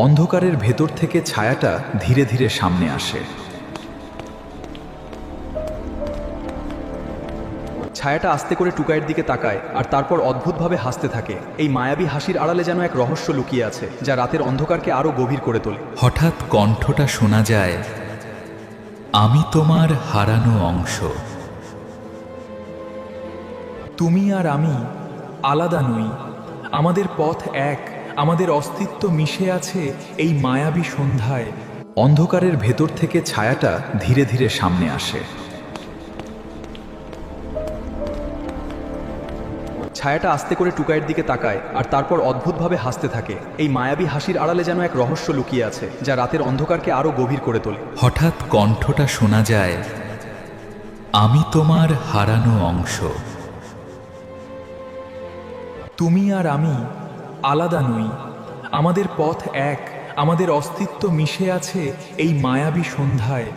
অন্ধকারের ভেতর থেকে ছায়াটা ধীরে ধীরে সামনে আসে। ছায়াটা আস্তে করে টুকাইয়ের দিকে তাকায় আর তারপর অদ্ভুতভাবে হাসতে থাকে। এই মায়াবী হাসির আড়ালে যেন এক রহস্য লুকিয়ে আছে, যা রাতের অন্ধকারকে আরো গভীর করে তোলে। হঠাৎ কণ্ঠটা শোনা যায়, আমি তোমার হারানো অংশ। তুমি আর আমি আলাদা নই, আমাদের পথ এক, আমাদের অস্তিত্ব মিশে আছে এই মায়াবী সন্ধ্যায়। অন্ধকারের ভেতর থেকে ছায়াটা ধীরে ধীরে সামনে আসে। ছায়াটা আস্তে করে টুকাইয়ের দিকে তাকায় আর তারপর অদ্ভুতভাবে হাসতে থাকে। এই মায়াবী হাসির আড়ালে যেন এক রহস্য লুকিয়ে আছে, যা রাতের অন্ধকারকে আরো গভীর করে তোলে। হঠাৎ কণ্ঠটা শোনা যায়, আমি তোমার হারানো অংশ। তুমি আর আমি আলাদা নই, আমাদের পথ এক, আমাদের অস্তিত্ব মিশে আছে এই মায়াবী সন্ধ্যায়।